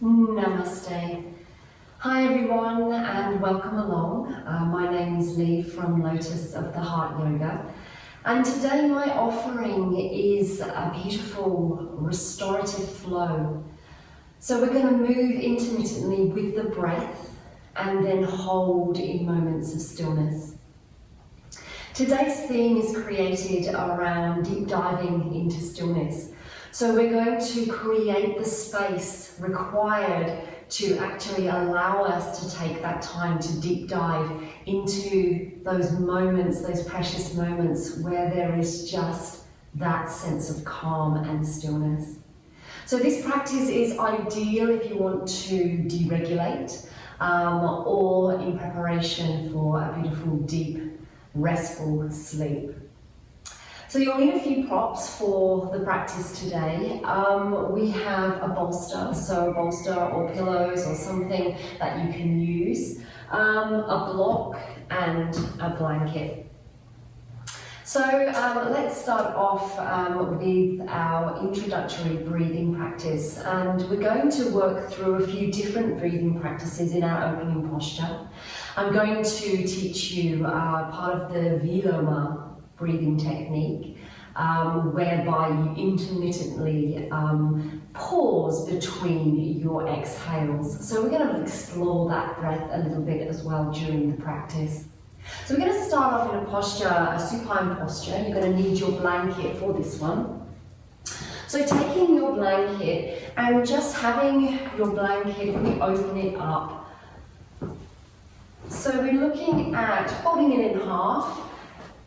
Namaste. Hi everyone and welcome along. My name is Lee from Lotus of the Heart Yoga, and today my offering is a beautiful restorative flow. So we're going to move intermittently with the breath and then hold in moments of stillness. Today's theme is created around deep diving into stillness. So we're going to create the space required to actually allow us to take that time to deep dive into those moments, those precious moments where there is just that sense of calm and stillness. So this practice is ideal if you want to deregulate or in preparation for a beautiful, deep, restful sleep. So you'll need a few props for the practice today. We have a bolster, so a bolster or pillows or something that you can use, a block and a blanket. So let's start off with our introductory breathing practice, and we're going to work through a few different breathing practices in our opening posture. I'm going to teach you part of the Viloma breathing technique, whereby you intermittently pause between your exhales. So we're going to explore that breath a little bit as well during the practice. So we're going to start off in a posture, a supine posture. You're going to need your blanket for this one. So taking your blanket and just having your blanket, we open it up. So we're looking at folding it in half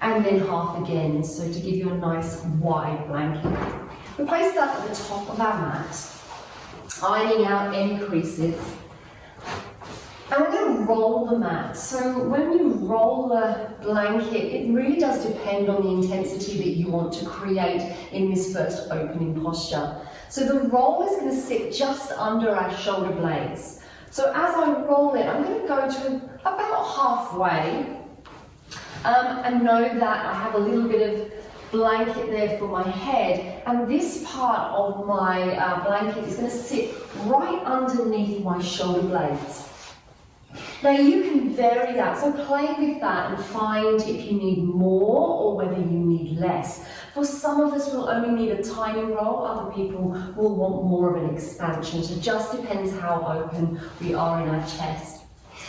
and then half again, so to give you a nice wide blanket. We place that at the top of our mat, ironing out any creases. And we're going to roll the mat. So when you roll the blanket, it really does depend on the intensity that you want to create in this first opening posture. So the roll is going to sit just under our shoulder blades. So as I roll it, I'm going to go to about halfway. And know that I have a little bit of blanket there for my head, and this part of my blanket is going to sit right underneath my shoulder blades. Now you can vary that, so play with that and find if you need more or whether you need less. For some of us, we'll only need a tiny roll, other people will want more of an expansion, so it just depends how open we are in our chest.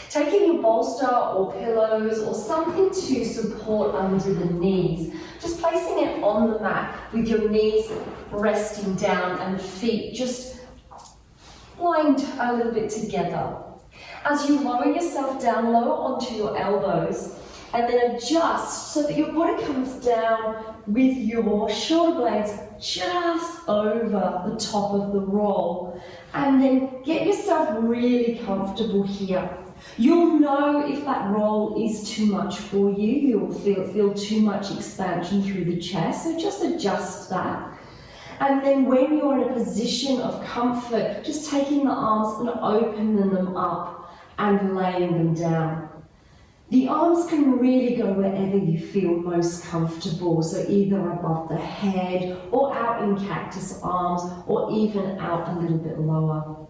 Taking your bolster or pillows or something to support under the knees, just placing it on the mat with your knees resting down and feet just lying a little bit together. As you lower yourself down, lower onto your elbows and then adjust so that your body comes down with your shoulder blades just over the top of the roll, and then get yourself really comfortable here. You'll know if that roll is too much for you. You'll feel too much expansion through the chest, so just adjust that. And then when you're in a position of comfort, just taking the arms and opening them up and laying them down. The arms can really go wherever you feel most comfortable, so either above the head or out in cactus arms or even out a little bit lower.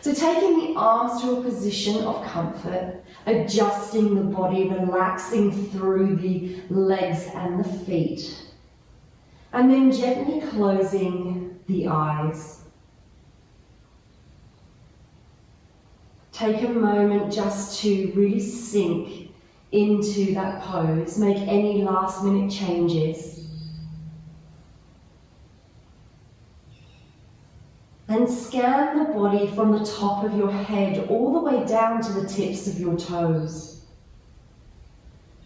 So taking the arms to a position of comfort, adjusting the body, relaxing through the legs and the feet, and then gently closing the eyes. Take a moment just to really sink into that pose, make any last minute changes. And scan the body from the top of your head all the way down to the tips of your toes.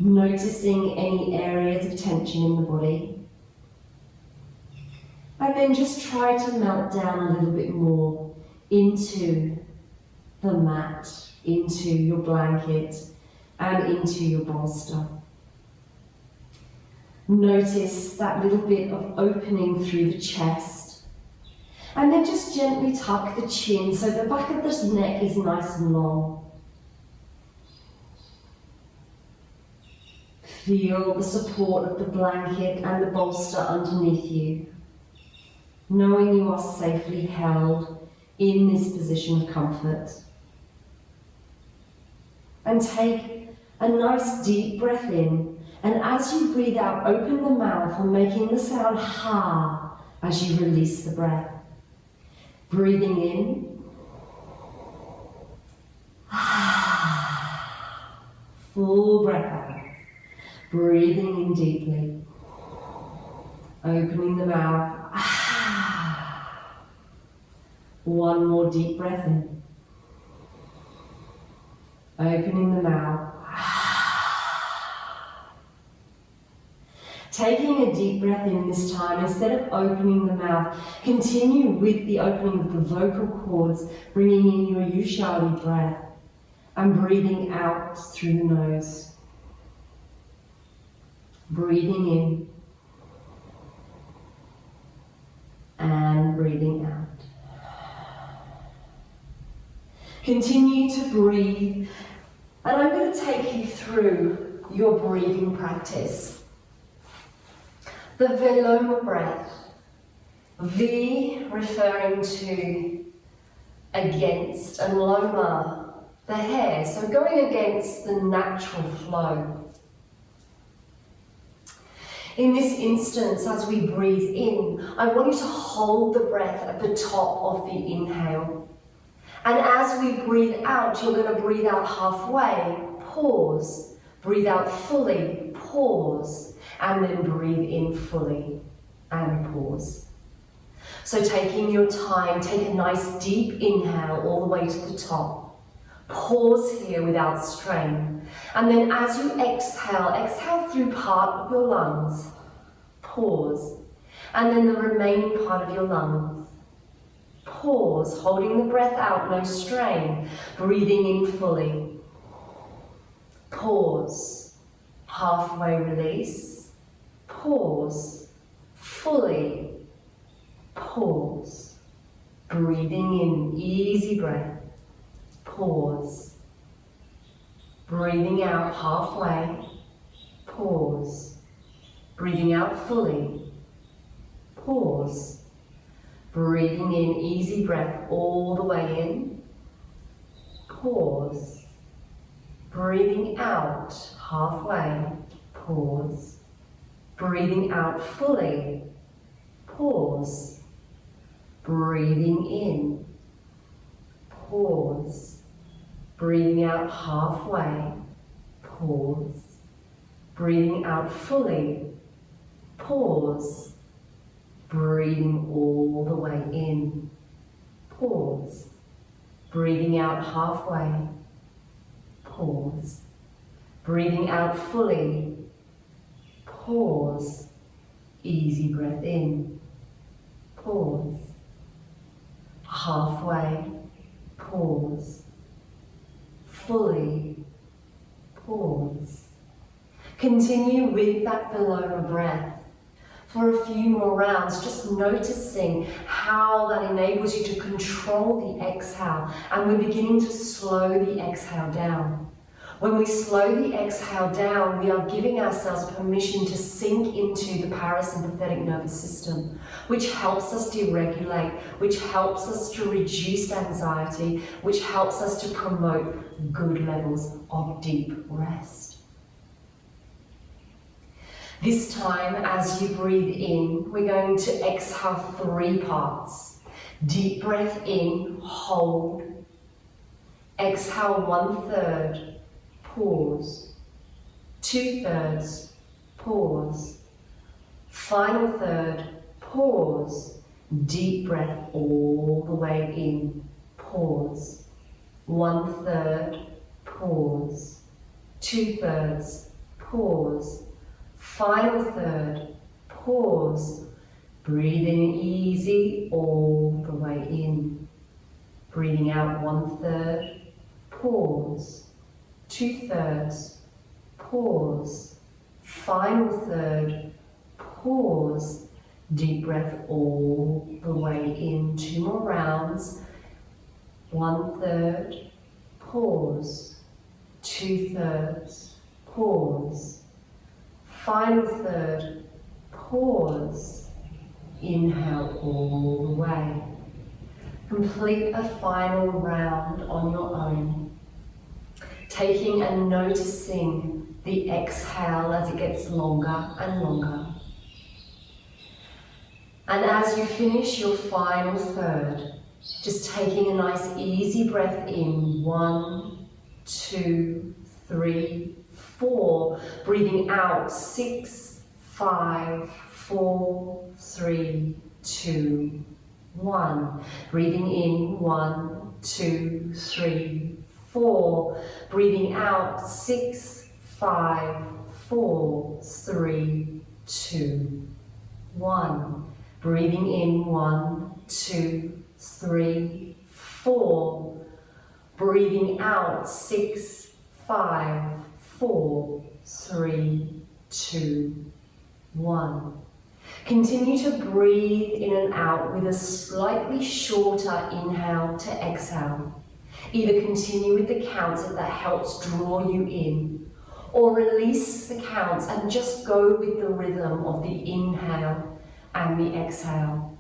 Noticing any areas of tension in the body. And then just try to melt down a little bit more into the mat, into your blanket, and into your bolster. Notice that little bit of opening through the chest. And then just gently tuck the chin so the back of the neck is nice and long. Feel the support of the blanket and the bolster underneath you, knowing you are safely held in this position of comfort. And take a nice deep breath in, and as you breathe out, open the mouth and making the sound ha as you release the breath. Breathing in, full breath out. Breathing in deeply, opening the mouth. One more deep breath in, opening the mouth. Taking a deep breath in this time, instead of opening the mouth, continue with the opening of the vocal cords, bringing in your Ushali breath and breathing out through the nose. Breathing in and breathing out. Continue to breathe, and I'm going to take you through your breathing practice. The Viloma breath, V referring to against and Loma, the hair, so going against the natural flow. In this instance, as we breathe in, I want you to hold the breath at the top of the inhale. And as we breathe out, you're going to breathe out halfway, pause, breathe out fully, pause, and then breathe in fully and pause. So taking your time, take a nice deep inhale all the way to the top. Pause here without strain. And then as you exhale, exhale through part of your lungs. Pause. And then the remaining part of your lungs. Pause, holding the breath out, no strain. Breathing in fully. Pause. Halfway release. Pause, fully, pause, breathing in, easy breath, pause, breathing out halfway, pause, breathing out fully, pause, breathing in, easy breath all the way in, pause, breathing out halfway, pause, breathing out fully, pause, breathing in, pause, breathing out halfway, pause, breathing out fully, pause, breathing all the way in, pause, breathing out halfway, pause, breathing out fully, pause, easy breath in, pause, halfway, pause, fully, pause. Continue with that Viloma breath for a few more rounds, just noticing how that enables you to control the exhale, and we're beginning to slow the exhale down. When we slow the exhale down, we are giving ourselves permission to sink into the parasympathetic nervous system, which helps us deregulate, which helps us to reduce anxiety, which helps us to promote good levels of deep rest. This time, as you breathe in, we're going to exhale 3 parts. Deep breath in, hold. Exhale 1/3. Pause, 2/3, pause, final third, pause, deep breath all the way in, pause, 1/3, pause, 2/3, pause, final third, pause, breathing easy all the way in, breathing out 1/3, pause, 2/3, pause, final third, pause, deep breath all the way in, 2 more rounds, 1/3, pause, 2/3, pause, final third, pause, inhale all the way, Complete a final round on your own, taking and noticing the exhale as it gets longer and longer. And as you finish your final third, just taking a nice easy breath in, 1, 2, 3, 4. Breathing out, 6, 5, 4, 3, 2, 1. Breathing in, 1, 2, 3, 4. Breathing out, 6, 5, 4, 3, 2, 1. Breathing in, 1, 2, 3, 4. Breathing out, 6, 5, 4, 3, 2, 1. Continue to breathe in and out with a slightly shorter inhale to exhale. Either continue with the counts if that helps draw you in, or release the counts and just go with the rhythm of the inhale and the exhale.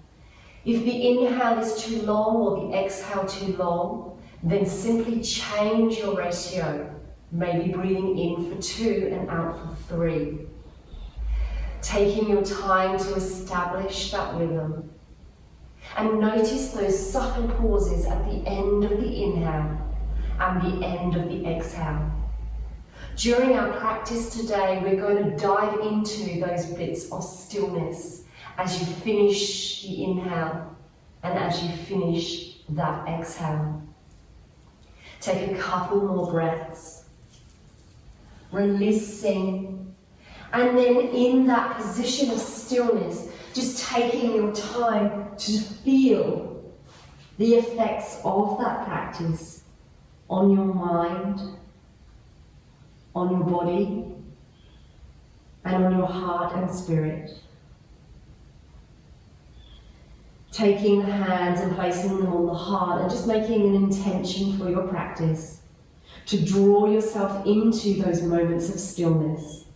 If the inhale is too long or the exhale too long, then simply change your ratio. Maybe breathing in for 2 and out for 3. Taking your time to establish that rhythm. And notice those subtle pauses at the end of the inhale and the end of the exhale. During our practice today, we're going to dive into those bits of stillness as you finish the inhale and as you finish that exhale. Take a couple more breaths, releasing, and then in that position of stillness, just taking your time to feel the effects of that practice on your mind, on your body, and on your heart and spirit. Taking the hands and placing them on the heart and just making an intention for your practice to draw yourself into those moments of stillness,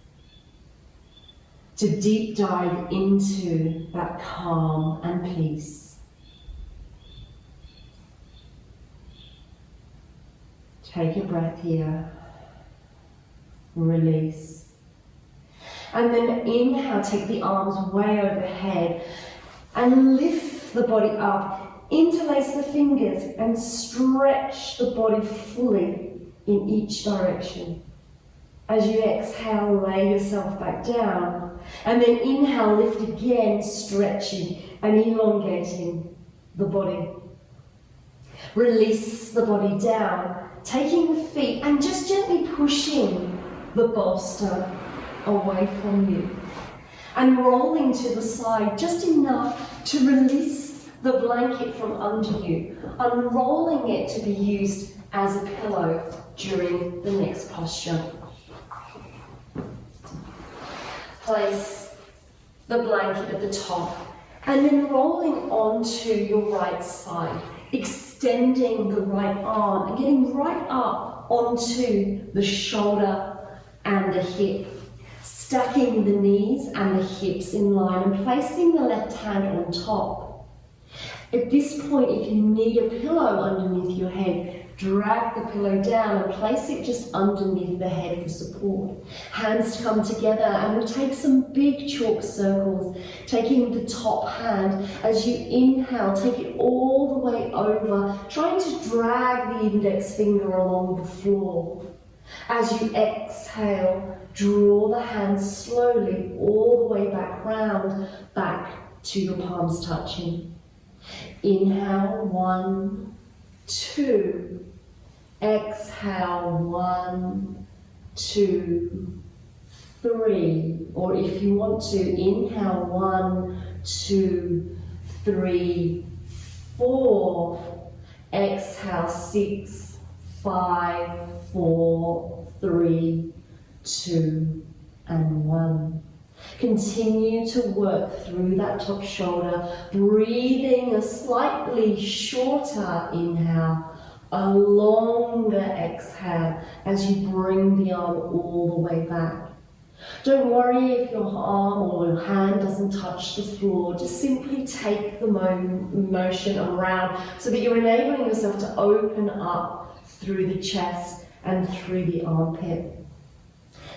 to deep dive into that calm and peace. Take a breath here, release. And then inhale, take the arms way overhead and lift the body up, interlace the fingers and stretch the body fully in each direction. As you exhale, lay yourself back down, and then inhale, lift again, stretching and elongating the body. Release the body down, taking the feet and just gently pushing the bolster away from you. And rolling to the side just enough to release the blanket from under you, unrolling it to be used as a pillow during the next posture. Place the blanket at the top and then rolling onto your right side, extending the right arm and getting right up onto the shoulder and the hip. Stacking the knees and the hips in line and placing the left hand on top. At this point, if you need a pillow underneath your head, drag the pillow down and place it just underneath the head for support. Hands come together and we'll take some big chalk circles, taking the top hand. As you inhale, take it all the way over, trying to drag the index finger along the floor. As you exhale, draw the hands slowly all the way back round, back to your palms touching. Inhale, 1, 2. Exhale, 1, 2, 3. Or if you want to, inhale, 1, 2, 3, 4. Exhale, 6, 5, 4, 3, 2, and 1. Continue to work through that top shoulder, breathing a slightly shorter inhale, a longer exhale as you bring the arm all the way back. Don't worry if your arm or your hand doesn't touch the floor. Just simply take the motion around so that you're enabling yourself to open up through the chest and through the armpit.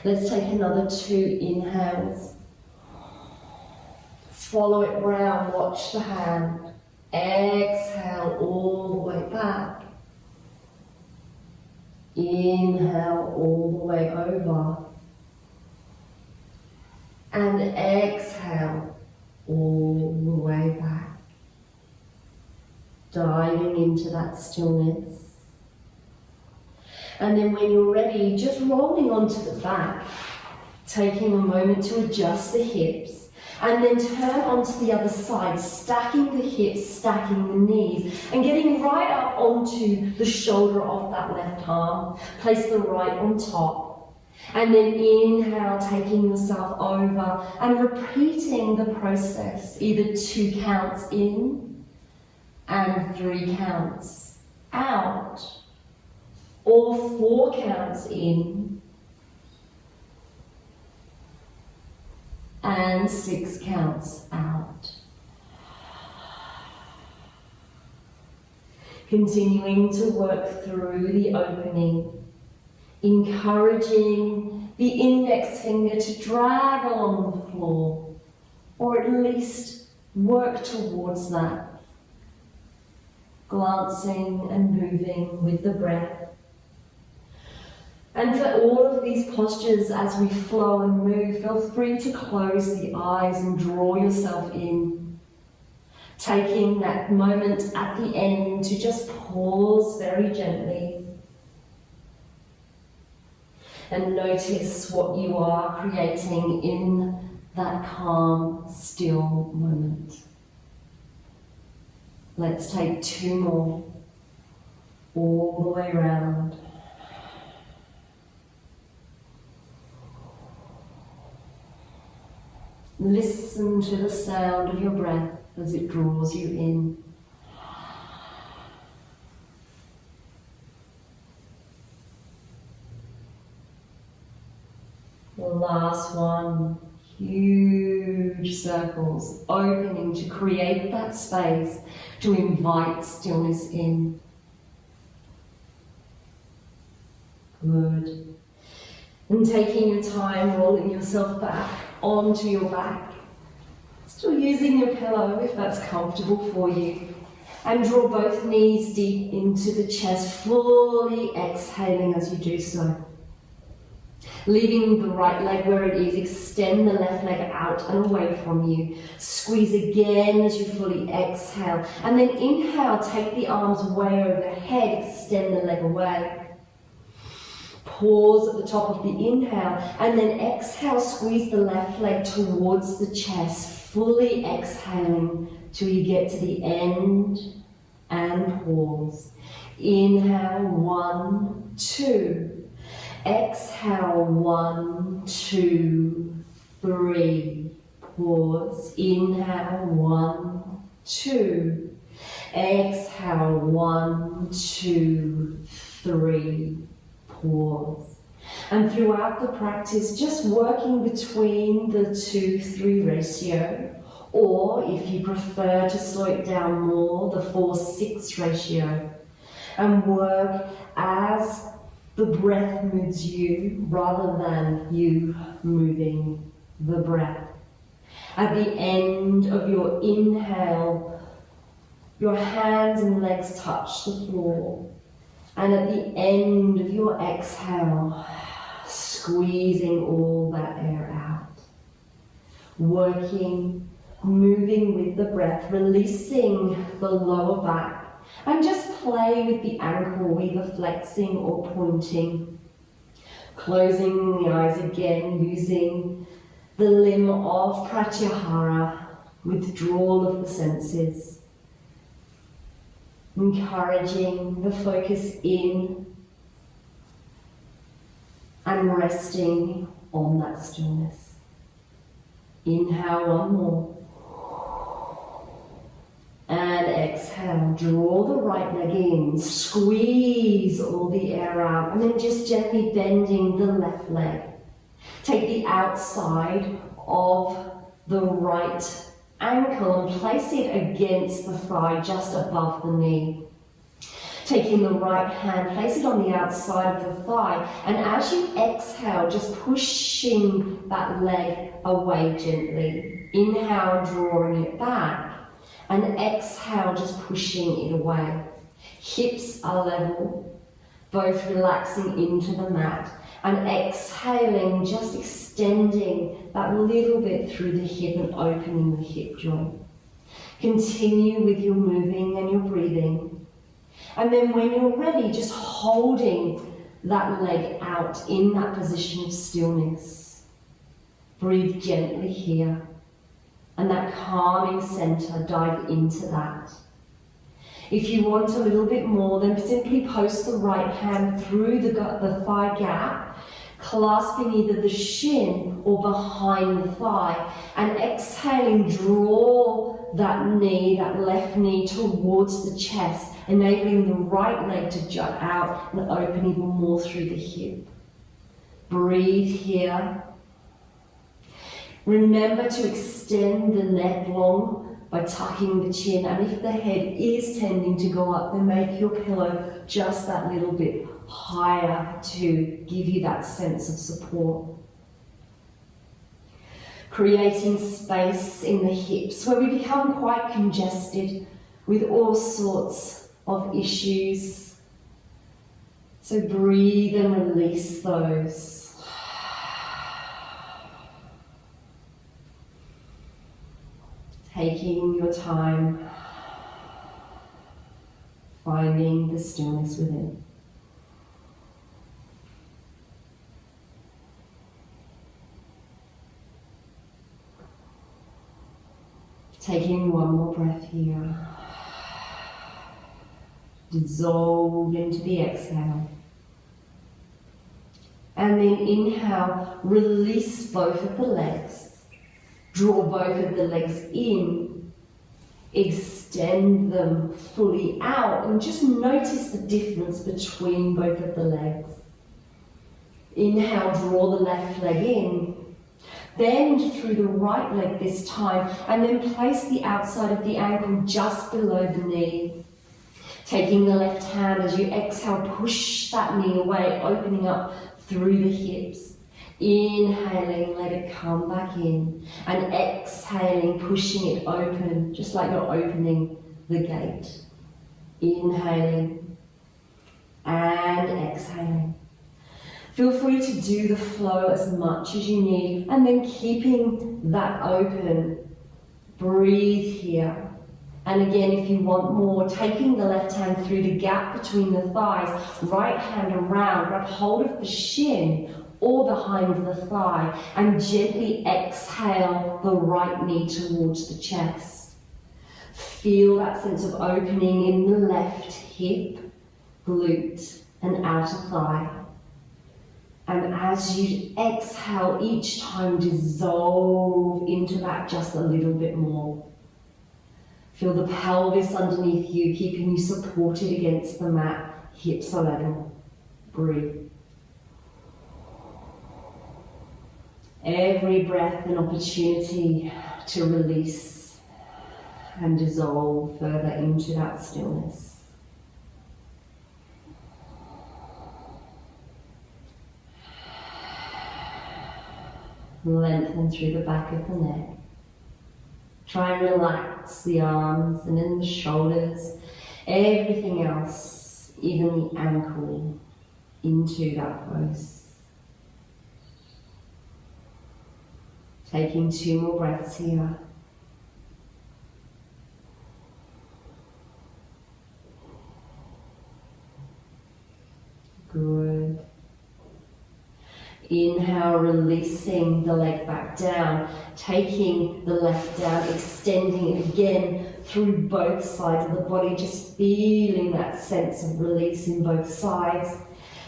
Let's take another 2 inhales. Follow it round, watch the hand. Exhale all the way back. Inhale all the way over. And exhale all the way back. Diving into that stillness. And then when you're ready, just rolling onto the back, taking a moment to adjust the hips. And then turn onto the other side, stacking the hips, stacking the knees, and getting right up onto the shoulder of that left arm. Place the right on top. And then inhale, taking yourself over and repeating the process, either 2 counts in and 3 counts out, or 4 counts in and 6 counts out. Continuing to work through the opening, encouraging the index finger to drag along the floor, or at least work towards that, glancing and moving with the breath. And for all of these postures, as we flow and move, feel free to close the eyes and draw yourself in. Taking that moment at the end to just pause very gently. And notice what you are creating in that calm, still moment. Let's take 2 more, all the way around. Listen to the sound of your breath as it draws you in. The last one, huge circles, opening to create that space to invite stillness in. Good. And taking your time, rolling yourself back onto your back. Still using your pillow if that's comfortable for you. And draw both knees deep into the chest, fully exhaling as you do so. Leaving the right leg where it is, extend the left leg out and away from you. Squeeze again as you fully exhale. And then inhale, take the arms way overhead, extend the leg away. Pause at the top of the inhale, and then exhale, squeeze the left leg towards the chest, fully exhaling till you get to the end and pause. Inhale, 1, 2. Exhale, 1, 2, 3. Pause. Inhale, 1, 2. Exhale, 1, 2, 3. Pause. And throughout the practice, just working between the 2-3 ratio, or if you prefer to slow it down more, the 4-6 ratio, and work as the breath moves you rather than you moving the breath. At the end of your inhale, your hands and legs touch the floor. And at the end of your exhale, squeezing all that air out. Working, moving with the breath, releasing the lower back. And just play with the ankle, either flexing or pointing. Closing the eyes again, using the limb of Pratyahara, withdrawal of the senses. Encouraging the focus in and resting on that stillness. Inhale, 1 more. And exhale, draw the right leg in, squeeze all the air out, and then just gently bending the left leg. Take the outside of the right ankle and place it against the thigh just above the knee. Taking the right hand, place it on the outside of the thigh, and as you exhale, just pushing that leg away gently. Inhale, drawing it back, and exhale, just pushing it away. Hips are level, both relaxing into the mat, and exhaling, just extending that little bit through the hip and opening the hip joint. Continue with your moving and your breathing. And then when you're ready, just holding that leg out in that position of stillness. Breathe gently here. And that calming center, dive into that. If you want a little bit more, then simply post the right hand through the thigh gap, clasping either the shin or behind the thigh, and exhaling, draw that knee, that left knee towards the chest, enabling the right leg to jut out and open even more through the hip. Breathe here. Remember to extend the neck long by tucking the chin, and if the head is tending to go up, then make your pillow just that little bit higher to give you that sense of support. Creating space in the hips where we become quite congested with all sorts of issues. So breathe and release those. Taking your time, finding the stillness within. Taking one more breath here. Dissolve into the exhale. And then inhale, release both of the legs. Draw both of the legs in. Extend them fully out and just notice the difference between both of the legs. Inhale, draw the left leg in. Bend through the right leg this time, and then place the outside of the ankle just below the knee. Taking the left hand as you exhale, push that knee away, opening up through the hips. Inhaling, let it come back in, and exhaling, pushing it open, just like you're opening the gate. Inhaling and exhaling. Feel free to do the flow as much as you need, and then keeping that open. Breathe here. And again, if you want more, taking the left hand through the gap between the thighs, right hand around, grab hold of the shin or behind the thigh, and gently exhale the right knee towards the chest. Feel that sense of opening in the left hip, glute, and outer thigh. And as you exhale, each time dissolve into that just a little bit more. Feel the pelvis underneath you, keeping you supported against the mat. Hips are level. Breathe. Every breath an opportunity to release and dissolve further into that stillness. Lengthen through the back of the neck. Try and relax the arms and then the shoulders, everything else, even the ankle, into that pose. Taking 2 more breaths here. Good. Inhale, releasing the leg back down, taking the left down, extending it again through both sides of the body, just feeling that sense of release in both sides.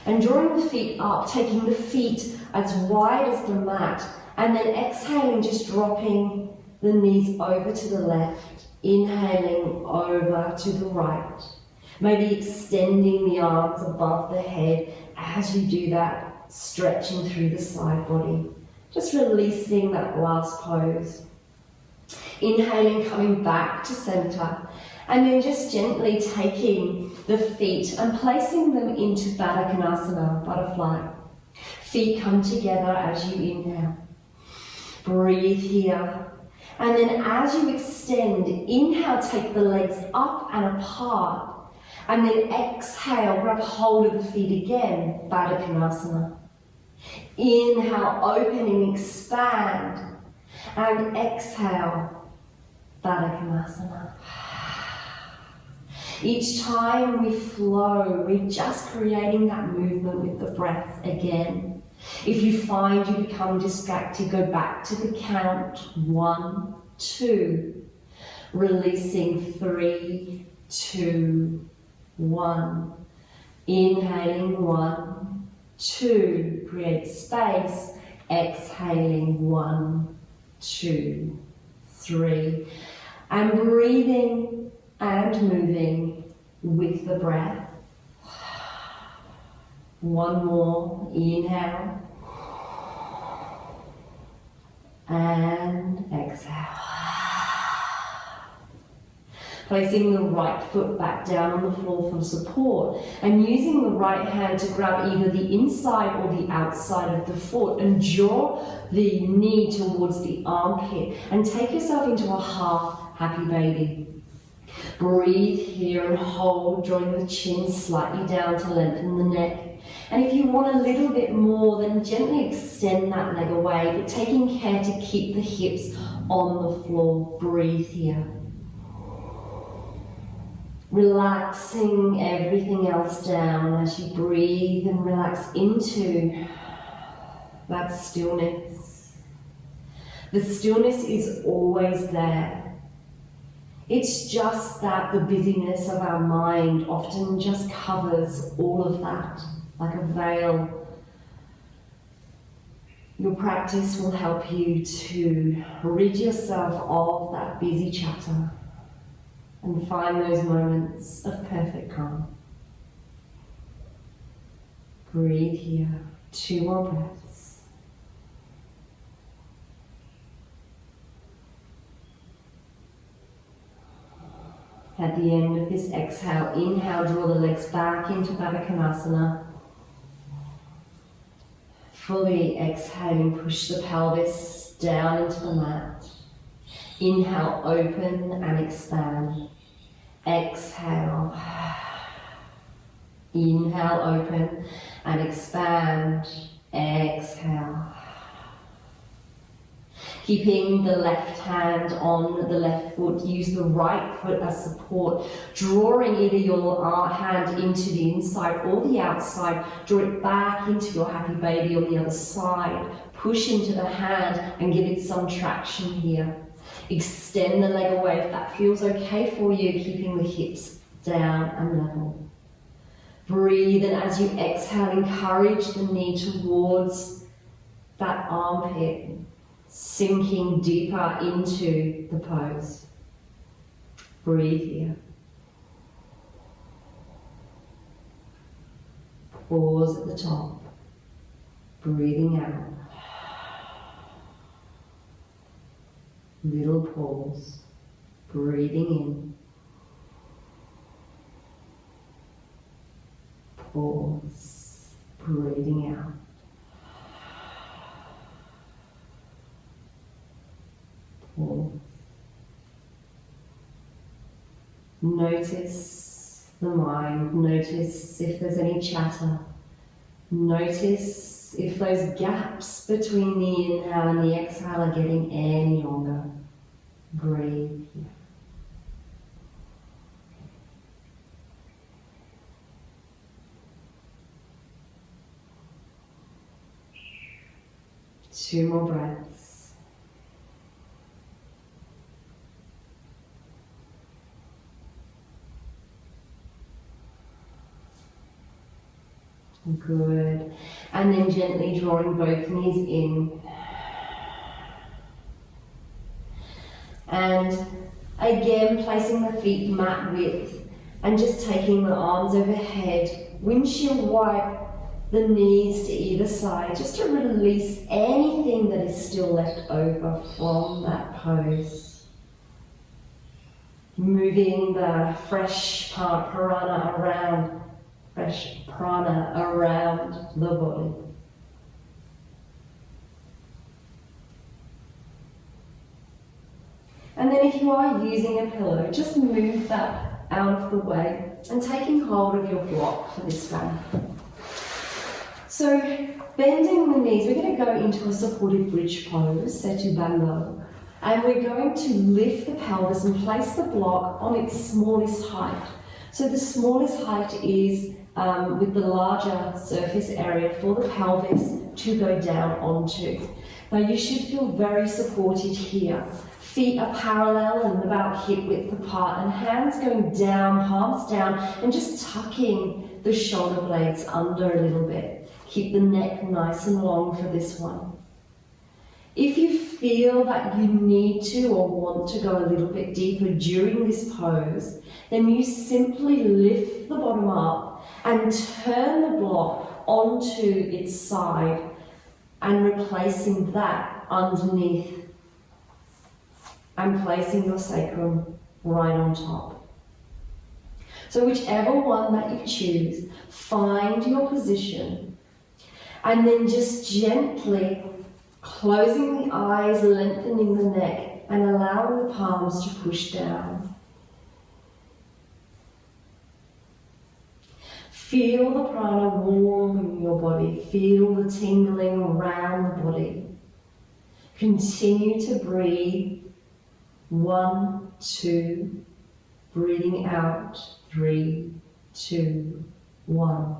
And drawing the feet up, taking the feet as wide as the mat, and then exhaling, just dropping the knees over to the left, inhaling over to the right. Maybe extending the arms above the head as you do that. stretching through the side body. Just releasing that last pose. Inhaling, coming back to center, and then just gently taking the feet and placing them into Baddha Konasana, butterfly. Feet come together as you inhale. Breathe here. And then as you extend, inhale, take the legs up and apart. And then exhale, grab hold of the feet again, Baddha Konasana. Inhale, open and expand. And exhale, Baddha Konasana. Each time we flow, we're just creating that movement with the breath again. If you find you become distracted, go back to the count. 1, 2. Releasing 3, 2, 1. Inhaling 1, 2. Create space. Exhaling 1, 2, 3. And breathing and moving with the breath. One more. Inhale. And exhale. Placing the right foot back down on the floor for support and using the right hand to grab either the inside or the outside of the foot and draw the knee towards the armpit and take yourself into a half happy baby. Breathe here and hold, drawing the chin slightly down to lengthen the neck. And if you want a little bit more, then gently extend that leg away, but taking care to keep the hips on the floor. Breathe here. Relaxing everything else down as you breathe and relax into that stillness. The stillness is always there. It's just that the busyness of our mind often just covers all of that like a veil. Your practice will help you to rid yourself of that busy chatter and find those moments of perfect calm. Breathe here. 2 more breaths. At the end of this exhale, inhale, draw the legs back into Baddha Konasana. Fully exhaling, push the pelvis down into the mat. Inhale, open and expand. Exhale. Inhale, open and expand. Exhale. Keeping the left hand on the left foot, use the right foot as support, drawing either your hand into the inside or the outside. Draw it back into your happy baby on the other side. Push into the hand and give it some traction here. Extend the leg away if that feels okay for you, keeping the hips down and level. Breathe, and as you exhale, encourage the knee towards that armpit, sinking deeper into the pose. Breathe here. Pause at the top. Breathing out. Little pause. Breathing in. Pause. Breathing out. Pause. Notice the mind. Notice if there's any chatter. Notice if those gaps between the inhale and the exhale are getting any longer. Breathe here. Two more breaths. Good. And then gently drawing both knees in. And again, placing the feet mat width and just taking the arms overhead. Windshield wipe the knees to either side, just to release anything that is still left over from that pose. Moving the fresh prana around the body. And then if you are using a pillow, just move that out of the way and taking hold of your block for this one. So bending the knees, we're going to go into a supported bridge pose, Setu Bando, and we're going to lift the pelvis and place the block on its smallest height. So the smallest height is with the larger surface area for the pelvis to go down onto. Now you should feel very supported here. Feet are parallel and about hip width apart, and hands going down, palms down, and just tucking the shoulder blades under a little bit. Keep the neck nice and long for this one. If you feel that you need to or want to go a little bit deeper during this pose, then you simply lift the bottom up and turn the block onto its side and replacing that underneath and placing your sacrum right on top. So whichever one that you choose, find your position and then just gently closing the eyes, lengthening the neck and allowing the palms to push down. Feel the prana warming your body, feel the tingling around the body. Continue to breathe. 1, 2, breathing out, 3, 2, 1.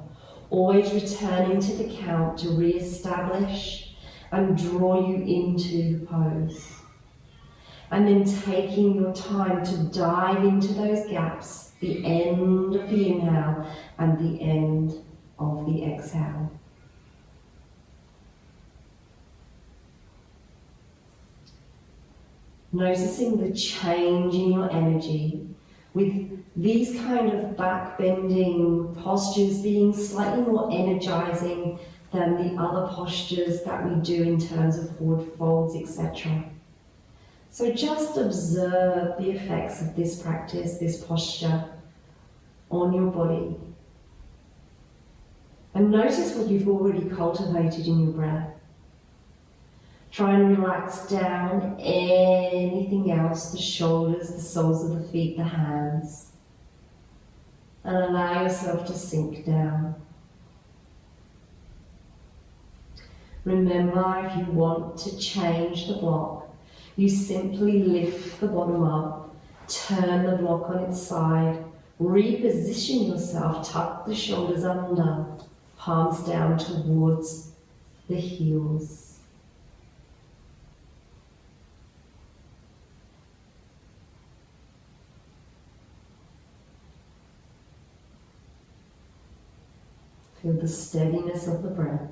Always returning to the count to re-establish and draw you into the pose. And then taking your time to dive into those gaps, the end of the inhale and the end of the exhale. Noticing the change in your energy with these kind of back bending postures being slightly more energizing than the other postures that we do in terms of forward folds, etc. So just observe the effects of this practice, this posture on your body. And notice what you've already cultivated in your breath. Try and relax down anything else, the shoulders, the soles of the feet, the hands. And allow yourself to sink down. Remember, if you want to change the block, you simply lift the bottom up, turn the block on its side, reposition yourself, tuck the shoulders under, palms down towards the heels. Feel the steadiness of the breath.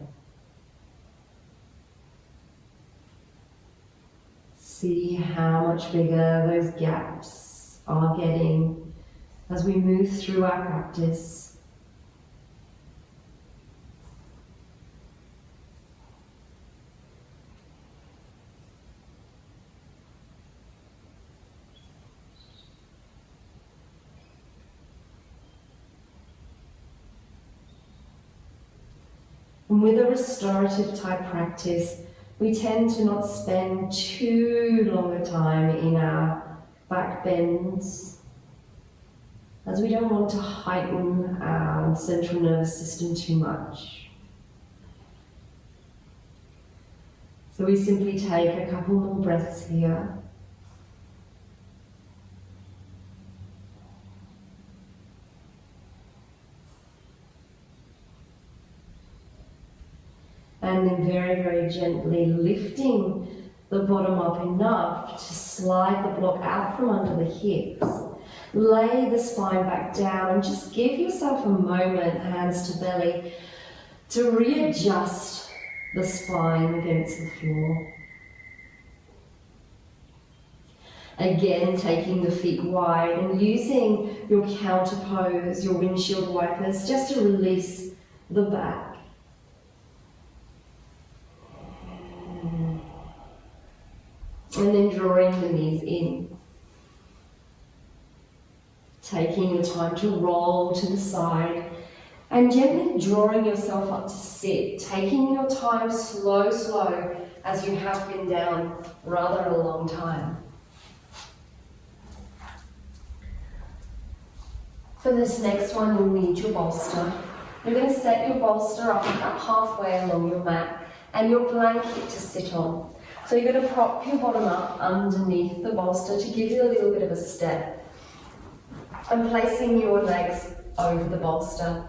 See how much bigger those gaps are getting as we move through our practice. And with a restorative type practice, we tend to not spend too long a time in our back bends, as we don't want to heighten our central nervous system too much. So we simply take a couple more breaths here. And then very, very gently lifting the bottom up enough to slide the block out from under the hips. Lay the spine back down and just give yourself a moment, hands to belly, to readjust the spine against the floor. Again, taking the feet wide and using your counter pose, your windshield wipers, just to release the back. And then drawing the knees in. Taking your time to roll to the side and gently drawing yourself up to sit. Taking your time slow, slow, as you have been down rather a long time. For this next one, you'll need your bolster. You're going to set your bolster up about halfway along your mat and your blanket to sit on. So you're going to prop your bottom up underneath the bolster to give you a little bit of a step. And placing your legs over the bolster.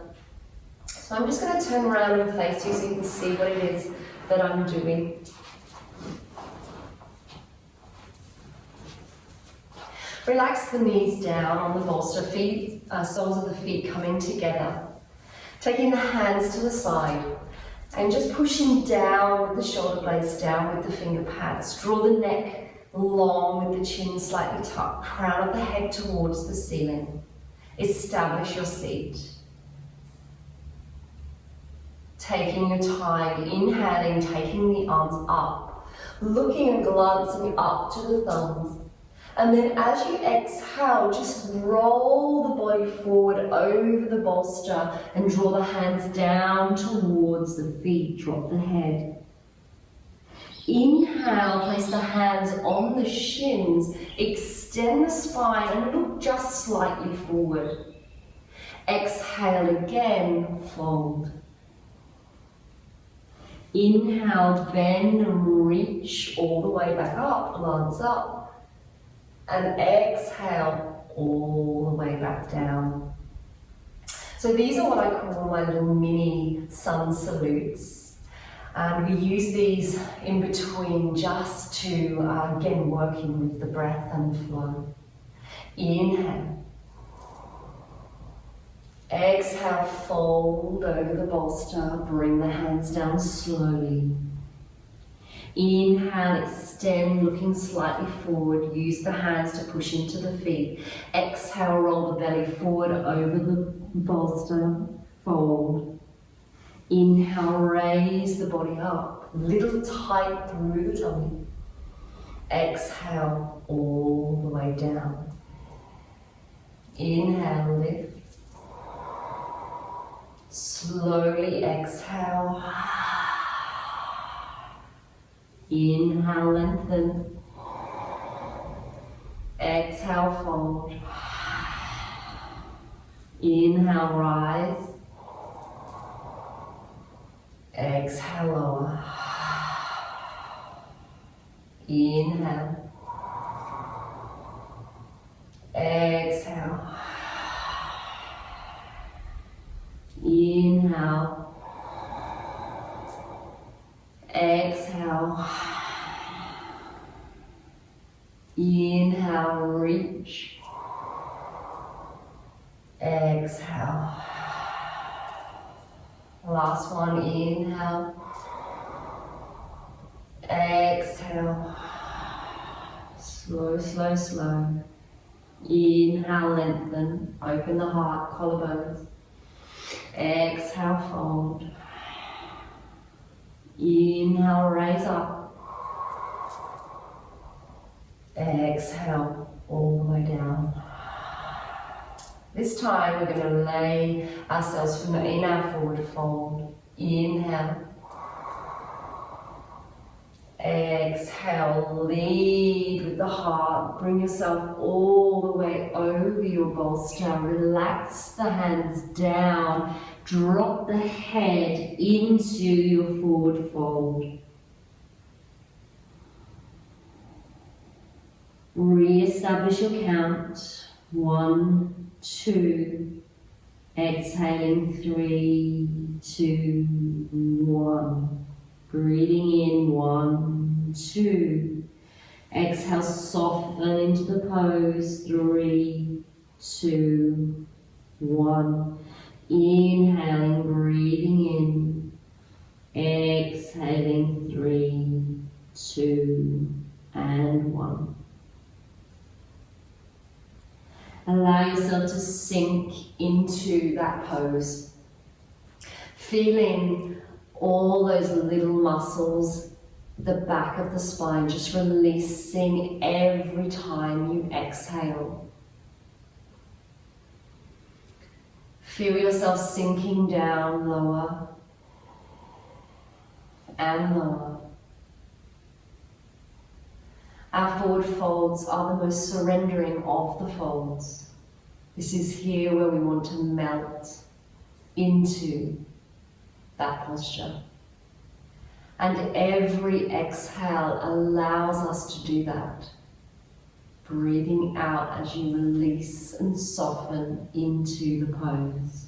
So I'm just going to turn around and face you so you can see what it is that I'm doing. Relax the knees down on the bolster, soles of the feet coming together. Taking the hands to the side and just pushing down with the shoulder blades down with the finger pads. Draw the neck long with the chin slightly tucked, crown of the head towards the ceiling. Establish your seat. Taking your time, inhaling, taking the arms up, looking and glancing up to the thumbs. And then as you exhale, just roll the body forward over the bolster and draw the hands down towards the feet. Drop the head. Inhale, place the hands on the shins, extend the spine and look just slightly forward. Exhale again, fold. Inhale, bend and reach all the way back up, glance up. And exhale all the way back down. So these are what I call my little mini sun salutes. And we use these in between just to, again, working with the breath and the flow. Inhale. Exhale, fold over the bolster, bring the hands down slowly. Inhale, extend, looking slightly forward. Use the hands to push into the feet. Exhale, roll the belly forward over the bolster, fold. Inhale, raise the body up, little tight through the tummy. Exhale, all the way down. Inhale, lift. Slowly exhale. Inhale, lengthen. Exhale, fold. Inhale, rise. Exhale, lower. Inhale. Exhale. Inhale. Exhale. Inhale, reach. Exhale. Last one, inhale. Exhale. Slow, slow, slow. Inhale, lengthen. Open the heart, collarbones. Exhale, fold. Inhale, raise up. Exhale, all the way down. This time we're going to lay ourselves in our forward fold. Inhale. Exhale, lead with the heart. Bring yourself all the way over your bolster. Relax the hands down. Drop the head into your forward fold. Re-establish your count. 1, 2. Exhaling 3, 2, 1. Breathing in 1, 2. Exhale, soften into the pose. 3, 2, 1. Inhaling, breathing in. Exhaling 3, 2, and 1. Allow yourself to sink into that pose. Feeling all those little muscles the back of the spine, just releasing every time you exhale. Feel yourself sinking down lower and lower. Our forward folds are the most surrendering of the folds. This is here where we want to melt into that posture. And every exhale allows us to do that. Breathing out as you release and soften into the pose.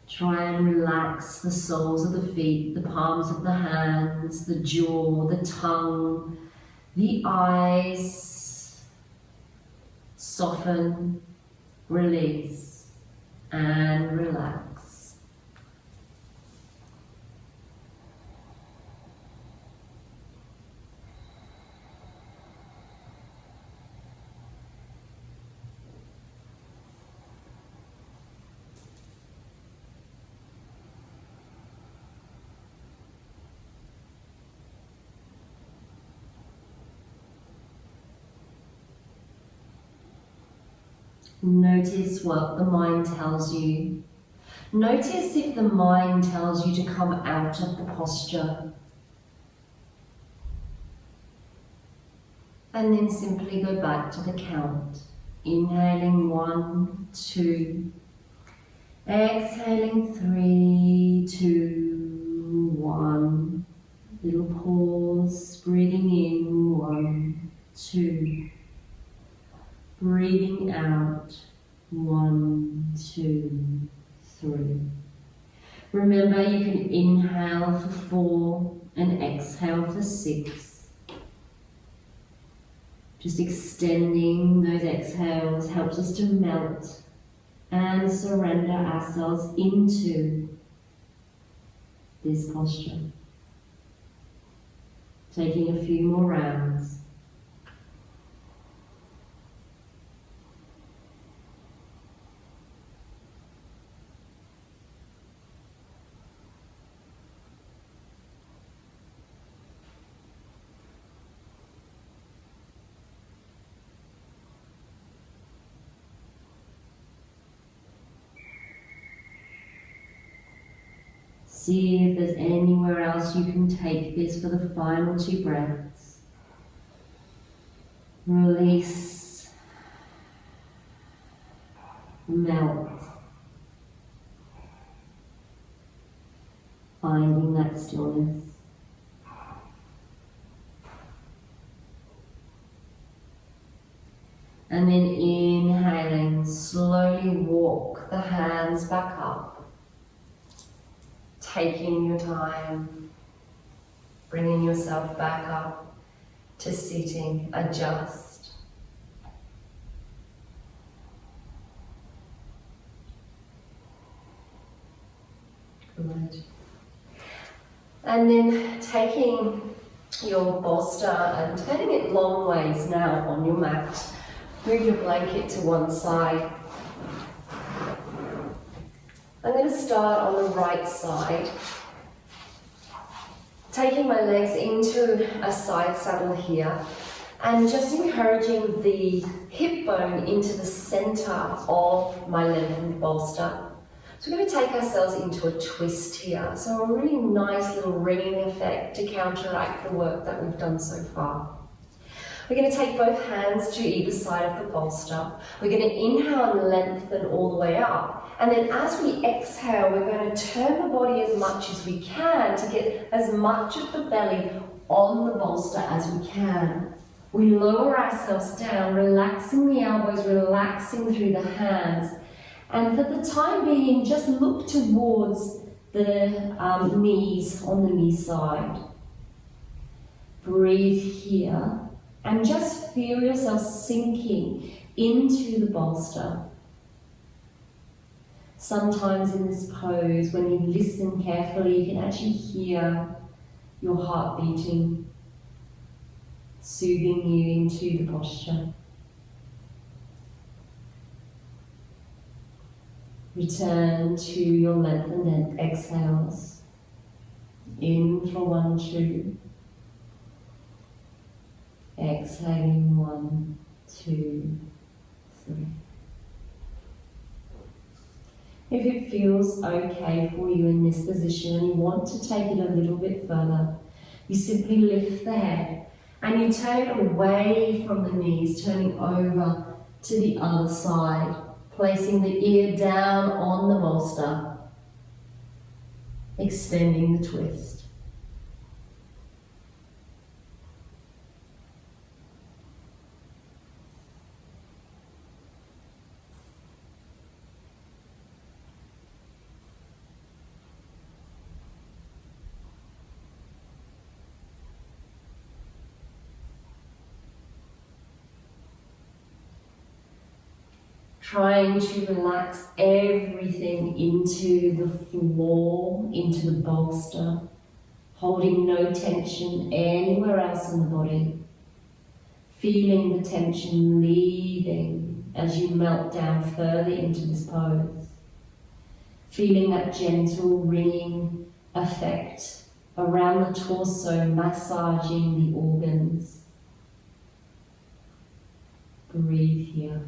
Try and relax the soles of the feet, the palms of the hands, the jaw, the tongue, the eyes. Soften, release, and relax. Notice what the mind tells you. Notice if the mind tells you to come out of the posture. And then simply go back to the count. Inhaling 1, 2. Exhaling 3, 2, 1. Little pause, breathing in 1, 2. Breathing out, 1, 2, 3. Remember, you can inhale for 4 and exhale for 6. Just extending those exhales helps us to melt and surrender ourselves into this posture. Taking a few more rounds. See if there's anywhere else you can take this for the final 2 breaths. Release. Melt. Finding that stillness. And then inhaling, slowly walk the hands back up. Taking your time, bringing yourself back up to sitting, adjust. Good. And then taking your bolster and turning it long ways now on your mat. Move your blanket to one side. I'm going to start on the right side, taking my legs into a side saddle here and just encouraging the hip bone into the center of my lengthened bolster. So we're going to take ourselves into a twist here, so a really nice little ringing effect to counteract the work that we've done so far. We're going to take both hands to either side of the bolster. We're going to inhale and lengthen all the way up. And then as we exhale, we're going to turn the body as much as we can to get as much of the belly on the bolster as we can. We lower ourselves down, relaxing the elbows, relaxing through the hands. And for the time being, just look towards the knees on the knee side. Breathe here. And just feel yourself sinking into the bolster. Sometimes in this pose, when you listen carefully, you can actually hear your heart beating, soothing you into the posture. Return to your lengthened exhales. In for 1, 2. Exhaling 1, 2, 3. If it feels okay for you in this position and you want to take it a little bit further, you simply lift the head and you turn it away from the knees, turning over to the other side, placing the ear down on the bolster, extending the twist. Trying to relax everything into the floor, into the bolster, holding no tension anywhere else in the body. Feeling the tension leaving as you melt down further into this pose. Feeling that gentle ringing effect around the torso, massaging the organs. Breathe here.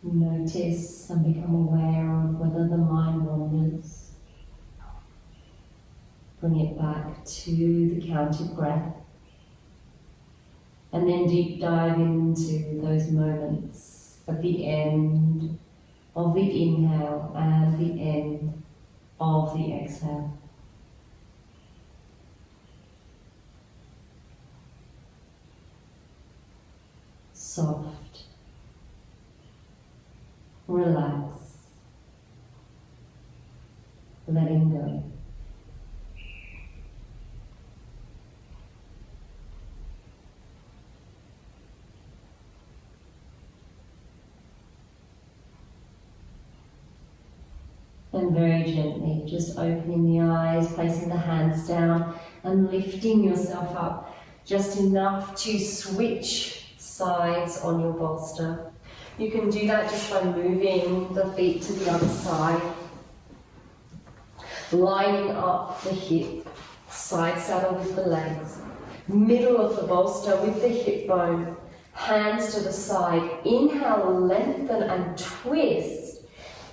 Notice and become aware of whether the mind wanders. Bring it back to the counted breath. And then deep dive into those moments at the end of the inhale and the end of the exhale. Soft. Relax, letting go. And very gently, just opening the eyes, placing the hands down and lifting yourself up just enough to switch sides on your bolster. You can do that just by moving the feet to the other side, lining up the hip, side saddle with the legs, middle of the bolster with the hip bone, hands to the side. Inhale, lengthen and twist.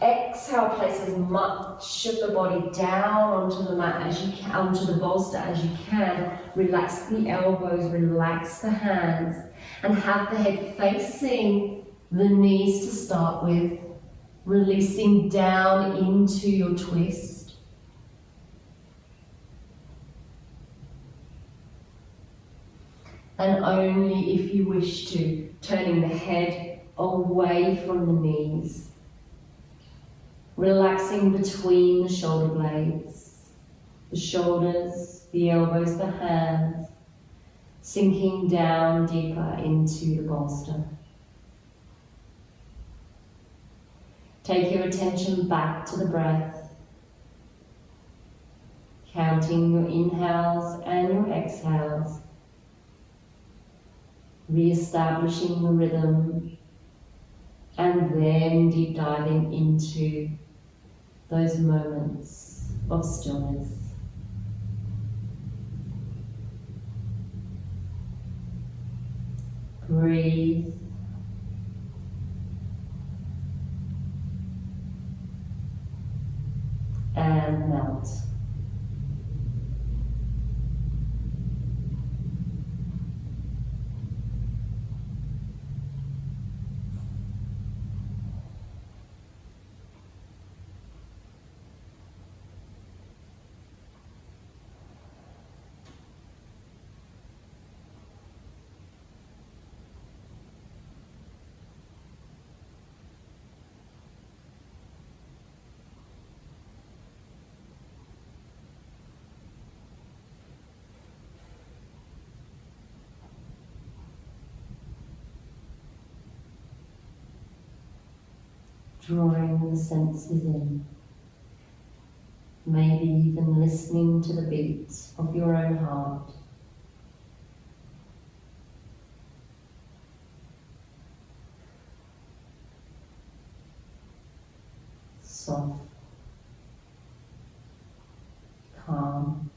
Exhale, place as much of the body down onto the mat as you can, onto the bolster as you can. Relax the elbows, relax the hands, and have the head facing the knees to start with, releasing down into your twist. And only if you wish to, turning the head away from the knees, relaxing between the shoulder blades, the shoulders, the elbows, the hands, sinking down deeper into the bolster. Take your attention back to the breath, counting your inhales and your exhales, re-establishing the rhythm, and then deep diving into those moments of stillness. Breathe. And melt. drawing the senses in. Maybe even listening to the beats of your own heart. Soft, calm.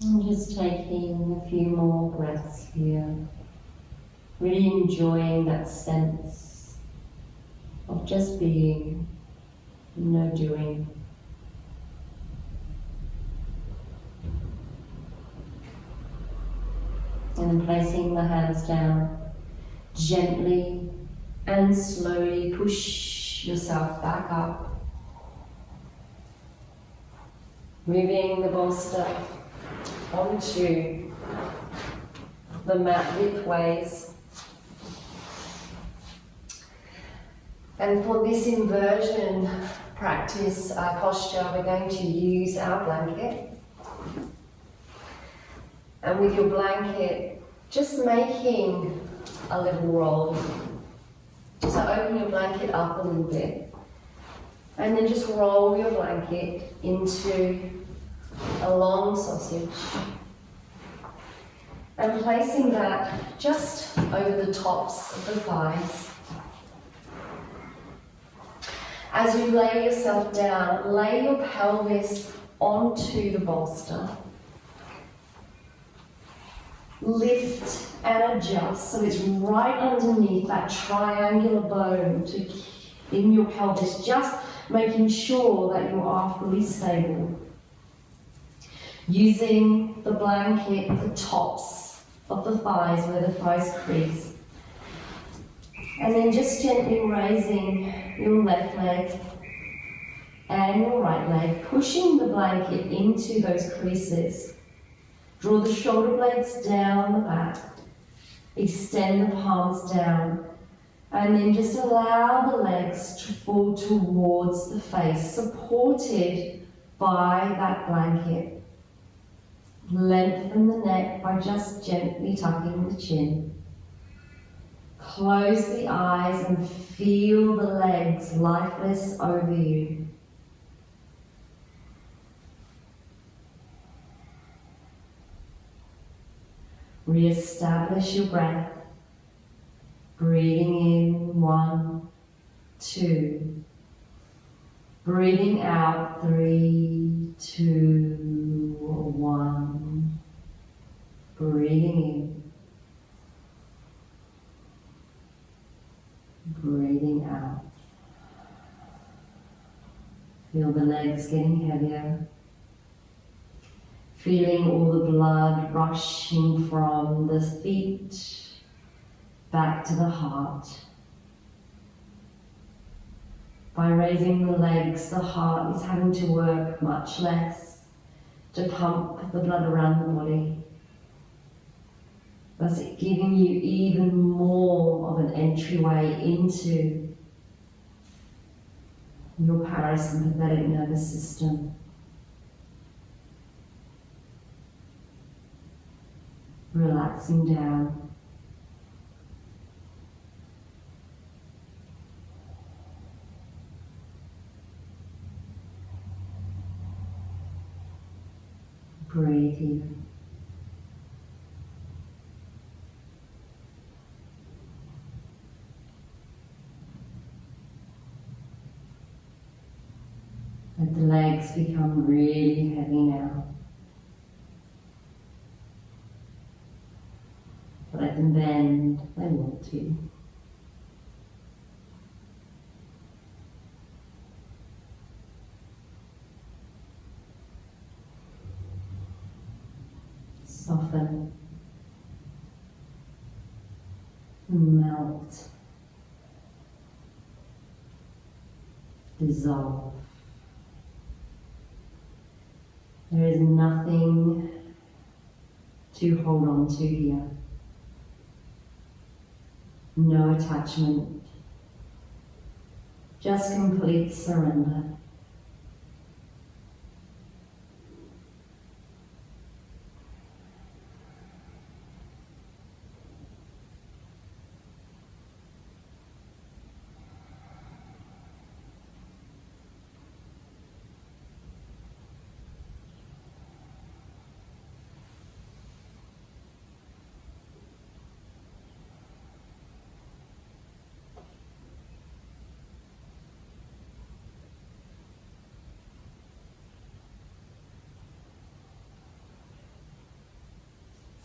And just taking a few more breaths here, really enjoying that sense of just being, no doing. And then placing the hands down, gently and slowly push yourself back up. Moving the bolster onto the mat widthways. And for this inversion practice posture, we're going to use our blanket. And with your blanket, just making a little roll. So open your blanket up a little bit. And then just roll your blanket into a long sausage. And placing that just over the tops of the thighs. As you lay yourself down, lay your pelvis onto the bolster. Lift and adjust so it's right underneath that triangular bone in your pelvis, just making sure that you are fully stable. Using the blanket at the tops of the thighs where the thighs crease. And then just gently raising your left leg and your right leg, pushing the blanket into those creases. Draw the shoulder blades down the back, extend the palms down, and then just allow the legs to fall towards the face, supported by that blanket. Lengthen the neck by just gently tucking the chin. Close the eyes and feel the legs lifeless over you. Re-establish your breath. Breathing in, 1, 2. Breathing out, 3, 2, 1. Breathing in. Breathing out. Feel the legs getting heavier. Feeling all the blood rushing from the feet back to the heart. By raising the legs, the heart is having to work much less to pump the blood around the body. Thus it giving you even more of an entryway into your parasympathetic nervous system. Relaxing down. Breathe here. Let the legs become really heavy now. Let them bend if they want to. Soften. Melt. dissolve. There is nothing to hold on to here. No attachment. Just complete surrender.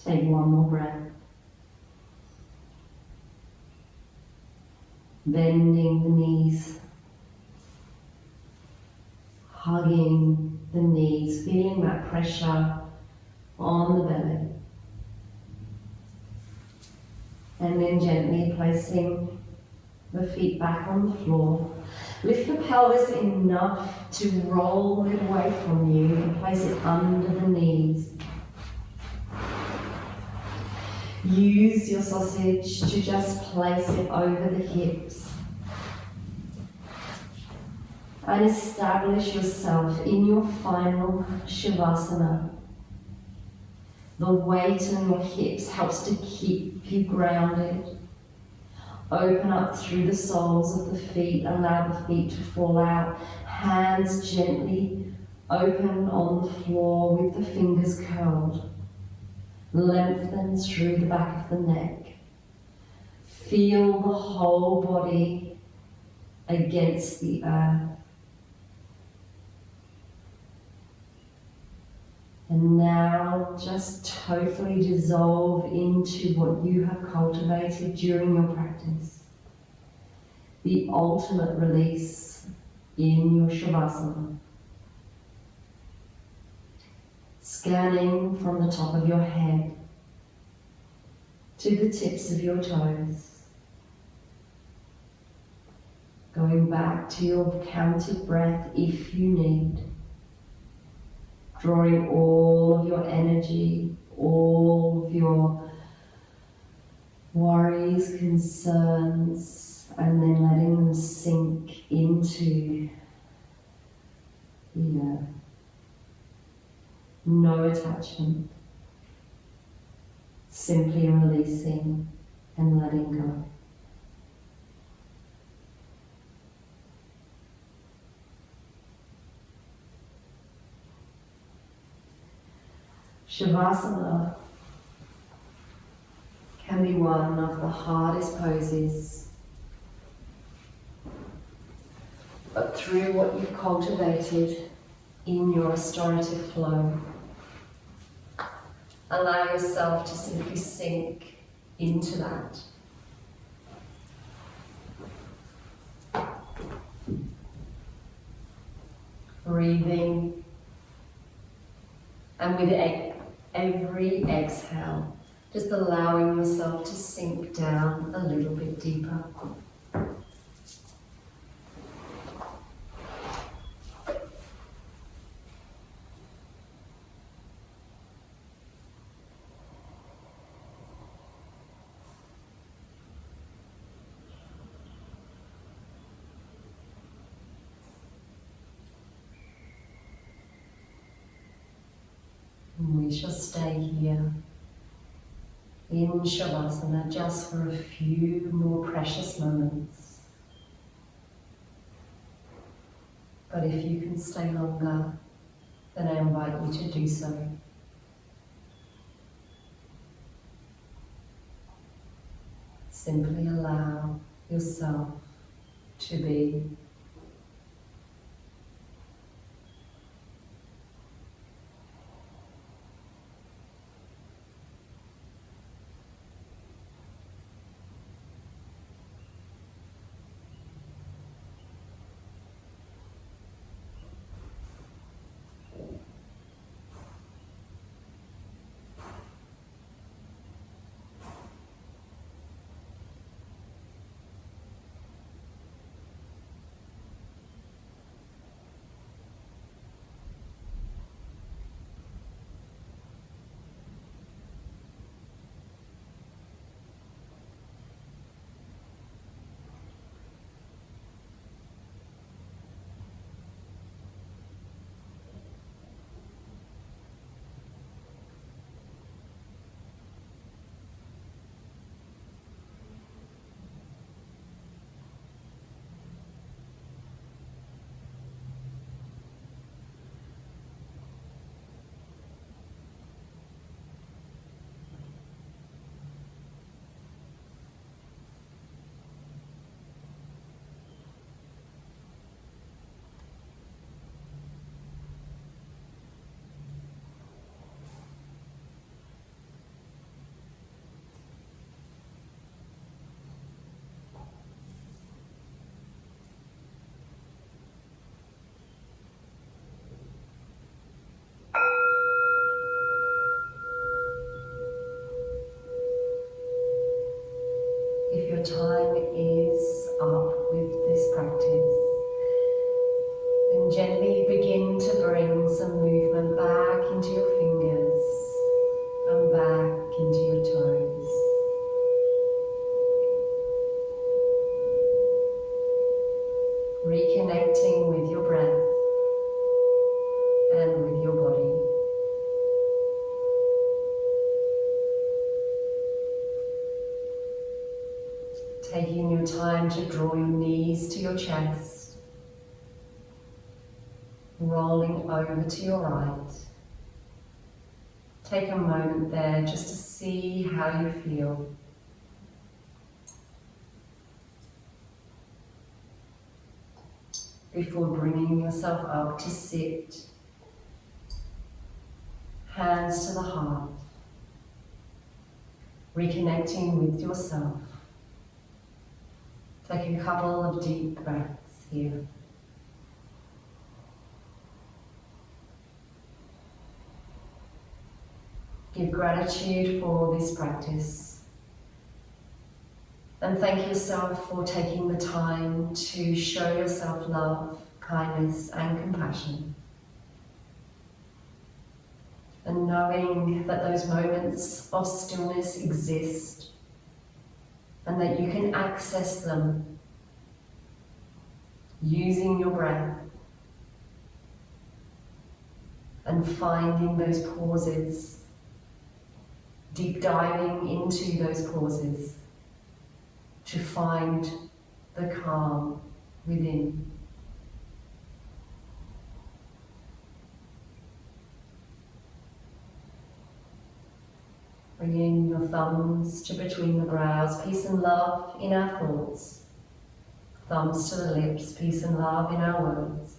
Take one more breath. Bending the knees. Hugging the knees, feeling that pressure on the belly. And then gently placing the feet back on the floor. Lift the pelvis enough to roll it away from you and place it under the knees. Use your sausage to just place it over the hips. And establish yourself in your final Shavasana. The weight on your hips helps to keep you grounded. Open up through the soles of the feet, allow the feet to fall out. Hands gently open on the floor with the fingers curled. Lengthen through the back of the neck. Feel the whole body against the earth. And now just totally dissolve into what you have cultivated during your practice. The ultimate release in your Shavasana. Scanning from the top of your head to the tips of your toes. Going back to your counted breath if you need. Drawing all of your energy, all of your worries, concerns, and then letting them sink into the earth. No attachment. Simply releasing and letting go. Shavasana can be one of the hardest poses, but through what you've cultivated in your restorative flow, allow yourself to simply sink into that. Breathing, and with every exhale, just allowing yourself to sink down a little bit deeper. We shall stay here in Shavasana just for a few more precious moments. But if you can stay longer, then I invite you to do so. Simply allow yourself to be. time is up with this practice, then gently begin to bring some movement back into your fingers and back into your toes. Reconnecting with your breath and with your body. Taking your time to draw your knees to your chest, rolling over to your right. Take a moment there just to see how you feel. Before bringing yourself up to sit, hands to the heart, reconnecting with yourself. Take a couple of deep breaths here. Give gratitude for this practice. And thank yourself for taking the time to show yourself love, kindness, and compassion. And knowing that those moments of stillness exist and that you can access them using your breath and finding those pauses, deep diving into those pauses to find the calm within. Bringing your thumbs to between the brows, peace and love in our thoughts. Thumbs to the lips, peace and love in our words.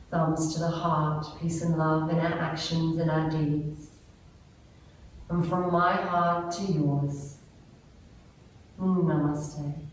Thumbs to the heart, peace and love in our actions and our deeds. And from my heart to yours, Namaste.